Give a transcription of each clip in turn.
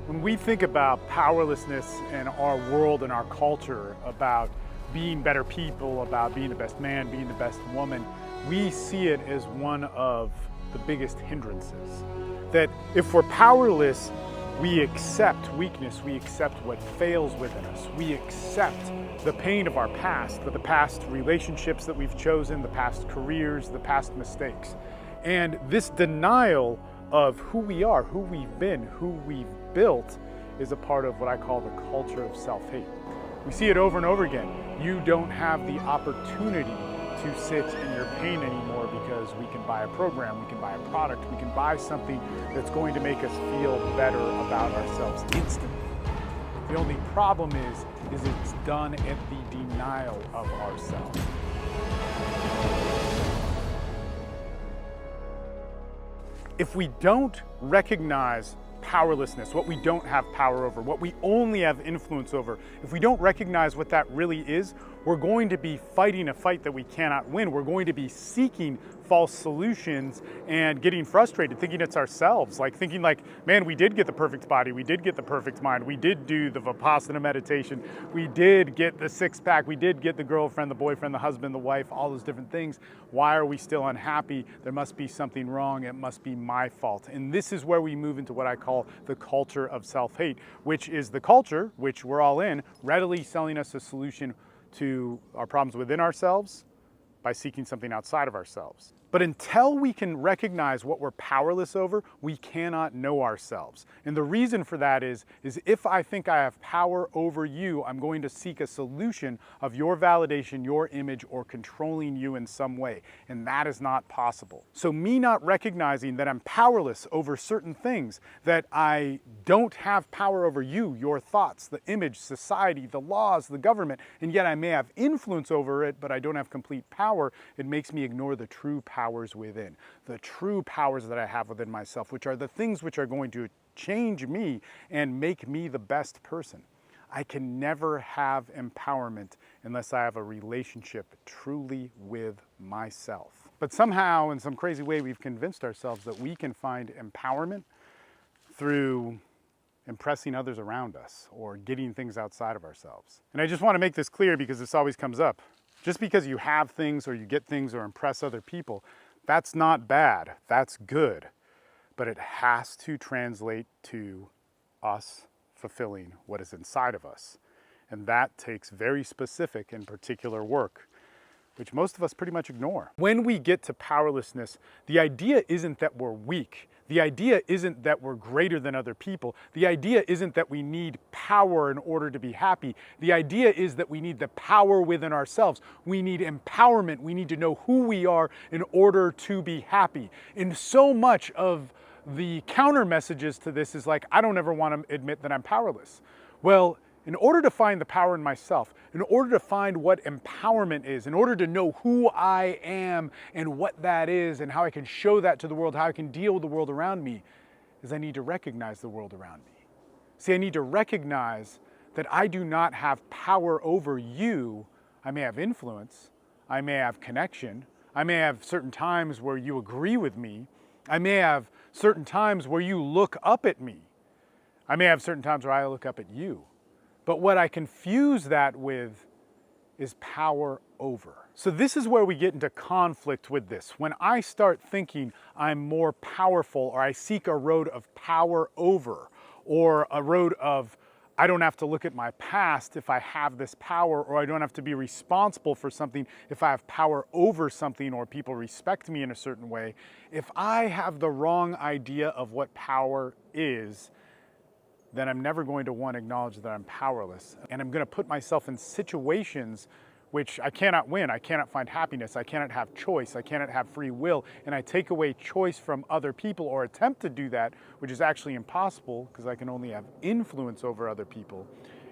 When we think about powerlessness in our world and our culture, about being better people, about being the best man, being the best woman, we see it as one of the biggest hindrances. That if we're powerless, we accept weakness, we accept what fails within us, we accept the pain of our past, the past relationships that we've chosen, the past careers, the past mistakes. And this denial of who we are, who we've been, who we've built is a part of what I call the culture of self-hate. We see it over and over again. You don't have the opportunity to sit in your pain anymore because we can buy a program, we can buy a product, we can buy something that's going to make us feel better about ourselves instantly. The only problem is it's done at the denial of ourselves. If we don't recognize powerlessness, what we don't have power over, what we only have influence over, if we don't recognize what that really is, we're going to be fighting a fight that we cannot win. We're going to be seeking false solutions and getting frustrated, thinking it's ourselves, thinking man, we did get the perfect body, we did get the perfect mind, we did do the Vipassana meditation, we did get the six-pack, we did get the girlfriend, the boyfriend, the husband, the wife, all those different things. Why are we still unhappy? There must be something wrong. It must be my fault. And this is where we move into what I call the culture of self-hate, which is the culture, which we're all in, readily selling us a solution to our problems within ourselves by seeking something outside of ourselves. But until we can recognize what we're powerless over, we cannot know ourselves. And the reason for that is if I think I have power over you, I'm going to seek a solution of your validation, your image, or controlling you in some way. And that is not possible. So me not recognizing that I'm powerless over certain things, that I don't have power over you, your thoughts, the image, society, the laws, the government, and yet I may have influence over it, but I don't have complete power, it makes me ignore the true powers within, the true powers that I have within myself, which are the things which are going to change me and make me the best person. I can never have empowerment unless I have a relationship truly with myself. But somehow, in some crazy way, we've convinced ourselves that we can find empowerment through impressing others around us or getting things outside of ourselves. And I just want to make this clear because this always comes up. Just because you have things or you get things or impress other people, that's not bad, that's good. But it has to translate to us fulfilling what is inside of us. And that takes very specific and particular work, which most of us pretty much ignore. When we get to powerlessness, the idea isn't that we're weak. The idea isn't that we're greater than other people. The idea isn't that we need power in order to be happy. The idea is that we need the power within ourselves. We need empowerment. We need to know who we are in order to be happy. And so much of the counter messages to this is I don't ever want to admit that I'm powerless. Well, in order to find the power in myself, in order to find what empowerment is, in order to know who I am and what that is and how I can show that to the world, how I can deal with the world around me, is I need to recognize the world around me. See, I need to recognize that I do not have power over you. I may have influence, I may have connection, I may have certain times where you agree with me, I may have certain times where you look up at me, I may have certain times where I look up at you. But what I confuse that with is power over. So this is where we get into conflict with this. When I start thinking I'm more powerful, or I seek a road of power over, or a road of I don't have to look at my past if I have this power, or I don't have to be responsible for something if I have power over something, or people respect me in a certain way. If I have the wrong idea of what power is, then I'm never going to acknowledge that I'm powerless. And I'm going to put myself in situations which I cannot win. I cannot find happiness. I cannot have choice. I cannot have free will. And I take away choice from other people, or attempt to do that, which is actually impossible because I can only have influence over other people,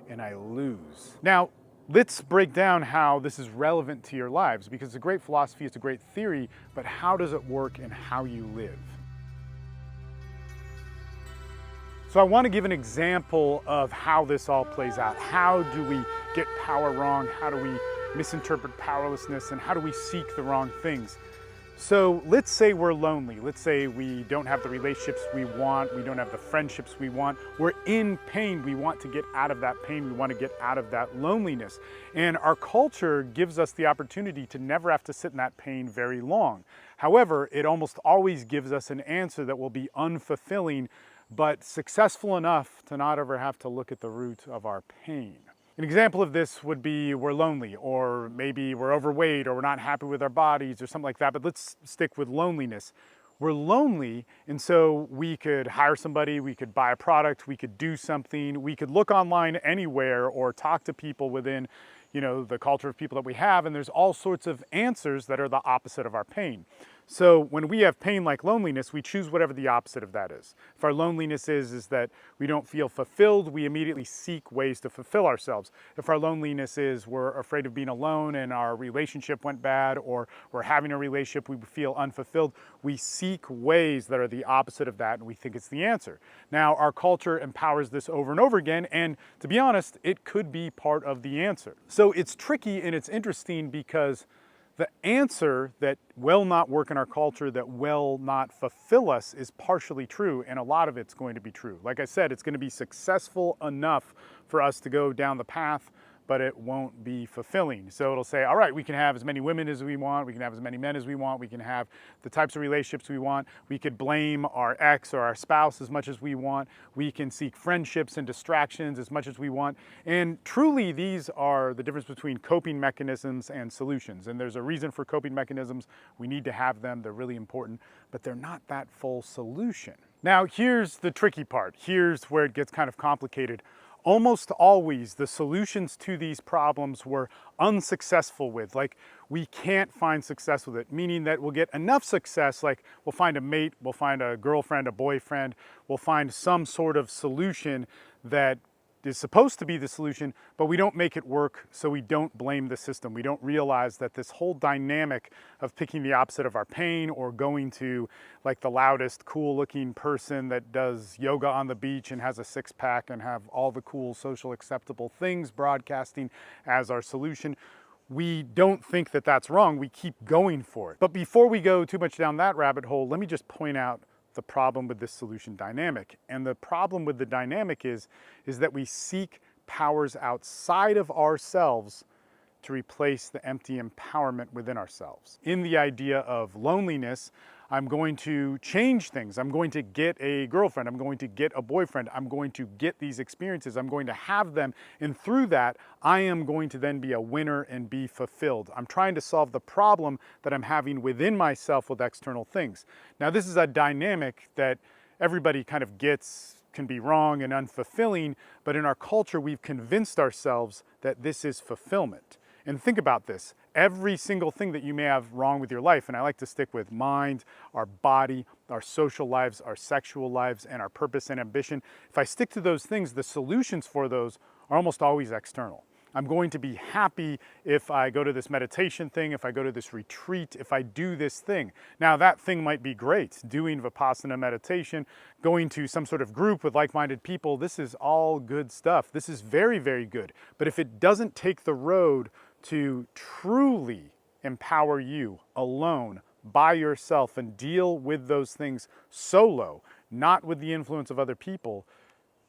and I lose. Now, let's break down how this is relevant to your lives, because it's a great philosophy, it's a great theory, but how does it work in how you live? So I want to give an example of how this all plays out. How do we get power wrong? How do we misinterpret powerlessness? And how do we seek the wrong things? So let's say we're lonely. Let's say we don't have the relationships we want. We don't have the friendships we want. We're in pain. We want to get out of that pain. We want to get out of that loneliness. And our culture gives us the opportunity to never have to sit in that pain very long. However, it almost always gives us an answer that will be unfulfilling, but successful enough to not ever have to look at the root of our pain. An example of this would be we're lonely, or maybe we're overweight, or we're not happy with our bodies, or something like that, but let's stick with loneliness. We're lonely, and so we could hire somebody, we could buy a product, we could do something, we could look online anywhere or talk to people within, the culture of people that we have, and there's all sorts of answers that are the opposite of our pain. So when we have pain like loneliness, we choose whatever the opposite of that is. If our loneliness is that we don't feel fulfilled, we immediately seek ways to fulfill ourselves. If our loneliness is we're afraid of being alone and our relationship went bad, or we're having a relationship, we feel unfulfilled, we seek ways that are the opposite of that, and we think it's the answer. Now, our culture empowers this over and over again, and to be honest, it could be part of the answer. So it's tricky and it's interesting because the answer that will not work in our culture, that will not fulfill us, is partially true, and a lot of it's going to be true. Like I said, it's going to be successful enough for us to go down the path, but it won't be fulfilling. So it'll say, all right, we can have as many women as we want, we can have as many men as we want, we can have the types of relationships we want, we could blame our ex or our spouse as much as we want, we can seek friendships and distractions as much as we want. And truly, these are the difference between coping mechanisms and solutions. And there's a reason for coping mechanisms. We need to have them, they're really important, but they're not that full solution. Now, here's the tricky part. Here's where it gets kind of complicated. Almost always the solutions to these problems we're unsuccessful with. Like, we can't find success with it, meaning that we'll get enough success, like we'll find a mate, we'll find a girlfriend, a boyfriend, we'll find some sort of solution that is supposed to be the solution, but we don't make it work, so we don't blame the system. We don't realize that this whole dynamic of picking the opposite of our pain, or going to like the loudest, cool looking person that does yoga on the beach and has a six-pack and have all the cool social acceptable things broadcasting as our solution, we don't think that that's wrong. We keep going for it. But before we go too much down that rabbit hole, let me just point out the problem with this solution dynamic. And the problem with the dynamic is that we seek powers outside of ourselves to replace the empty empowerment within ourselves. In the idea of loneliness, I'm going to change things. I'm going to get a girlfriend. I'm going to get a boyfriend. I'm going to get these experiences. I'm going to have them. And through that, I am going to then be a winner and be fulfilled. I'm trying to solve the problem that I'm having within myself with external things. Now, this is a dynamic that everybody kind of gets, can be wrong and unfulfilling, but in our culture, we've convinced ourselves that this is fulfillment. And think about this. Every single thing that you may have wrong with your life, and I like to stick with mind, our body, our social lives, our sexual lives, and our purpose and ambition. If I stick to those things, the solutions for those are almost always external. I'm going to be happy if I go to this meditation thing, if I go to this retreat, if I do this thing. Now, that thing might be great. Doing Vipassana meditation, going to some sort of group with like-minded people, this is all good stuff. This is very, very good. But if it doesn't take the road to truly empower you alone, by yourself, and deal with those things solo, not with the influence of other people,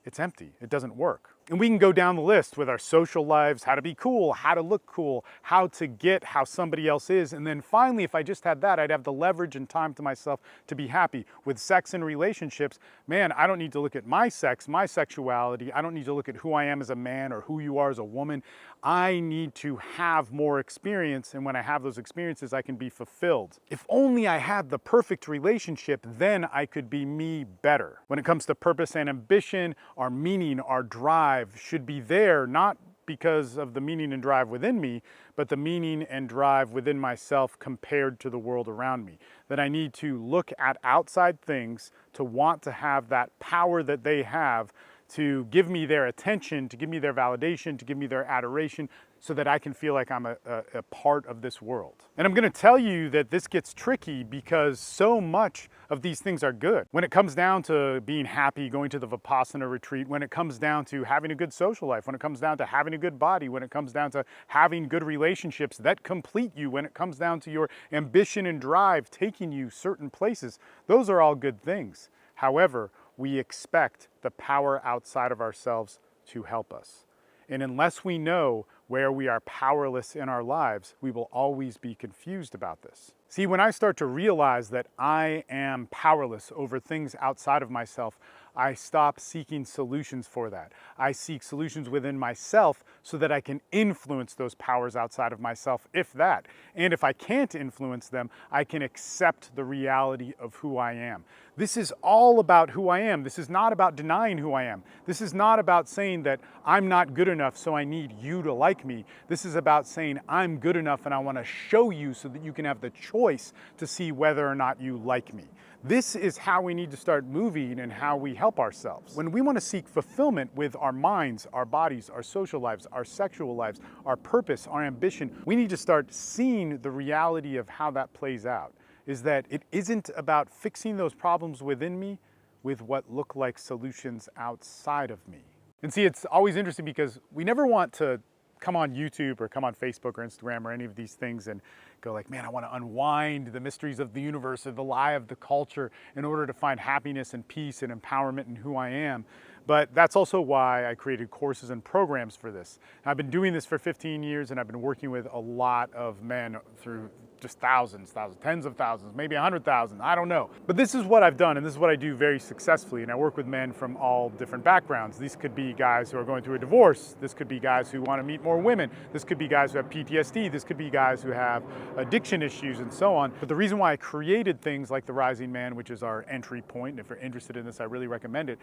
it's empty. It doesn't work. And we can go down the list with our social lives, how to be cool, how to look cool, how to get how somebody else is. And then finally, if I just had that, I'd have the leverage and time to myself to be happy. With sex and relationships, man, I don't need to look at my sex, my sexuality. I don't need to look at who I am as a man or who you are as a woman. I need to have more experience. And when I have those experiences, I can be fulfilled. If only I had the perfect relationship, then I could be me better. When it comes to purpose and ambition, our meaning, our drive, should be there, not because of the meaning and drive within me, but the meaning and drive within myself compared to the world around me. That I need to look at outside things to want to have that power that they have, to give me their attention, to give me their validation, to give me their adoration, so that I can feel like I'm a part of this world. And I'm gonna tell you that this gets tricky because so much of these things are good. When it comes down to being happy, going to the Vipassana retreat, when it comes down to having a good social life, when it comes down to having a good body, when it comes down to having good relationships that complete you, when it comes down to your ambition and drive taking you certain places, those are all good things. However, we expect the power outside of ourselves to help us. And unless we know where we are powerless in our lives, we will always be confused about this. See, when I start to realize that I am powerless over things outside of myself, I stop seeking solutions for that. I seek solutions within myself so that I can influence those powers outside of myself, if that. And if I can't influence them, I can accept the reality of who I am. This is all about who I am. This is not about denying who I am. This is not about saying that I'm not good enough, so I need you to like me. This is about saying I'm good enough and I want to show you so that you can have the choice to see whether or not you like me. This is how we need to start moving and how we help ourselves. When we want to seek fulfillment with our minds, our bodies, our social lives, our sexual lives, our purpose, our ambition, we need to start seeing the reality of how that plays out. Is that it isn't about fixing those problems within me with what look like solutions outside of me. And see, it's always interesting because we never want to come on YouTube or come on Facebook or Instagram or any of these things and go like, man, I want to unwind the mysteries of the universe or the lie of the culture in order to find happiness and peace and empowerment in who I am. But that's also why I created courses and programs for this. I've been doing this for 15 years and I've been working with a lot of men through just thousands, tens of thousands, maybe 100,000, I don't know. But this is what I've done and this is what I do very successfully. And I work with men from all different backgrounds. These could be guys who are going through a divorce. This could be guys who want to meet more women. This could be guys who have PTSD. This could be guys who have addiction issues and so on. But the reason why I created things like the Rising Man, which is our entry point, and if you're interested in this, I really recommend it,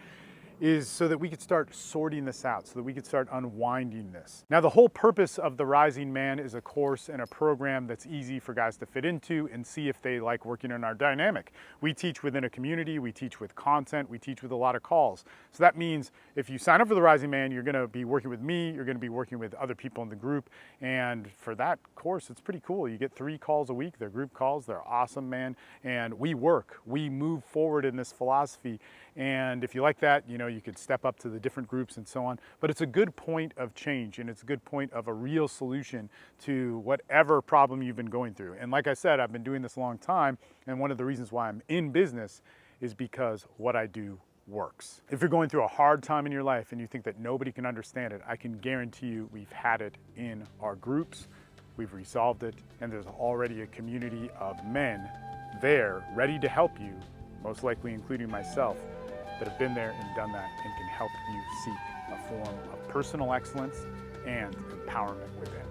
is so that we could start sorting this out, so that we could start unwinding this. Now, the whole purpose of the Rising Man is a course and a program that's easy for guys to fit into and see if they like working in our dynamic. We teach within a community, we teach with content, we teach with a lot of calls. So that means if you sign up for the Rising Man, you're gonna be working with me, you're gonna be working with other people in the group, and for that course, it's pretty cool. You get 3 calls a week, they're group calls, they're awesome, man, and we move forward in this philosophy, and if you like that, you know, you could step up to the different groups and so on. But it's a good point of change and it's a good point of a real solution to whatever problem you've been going through. And like I said, I've been doing this a long time. And one of the reasons why I'm in business is because what I do works. If you're going through a hard time in your life and you think that nobody can understand it, I can guarantee you we've had it in our groups, we've resolved it, and there's already a community of men there ready to help you, most likely including myself, that have been there and done that and can help you seek a form of personal excellence and empowerment within.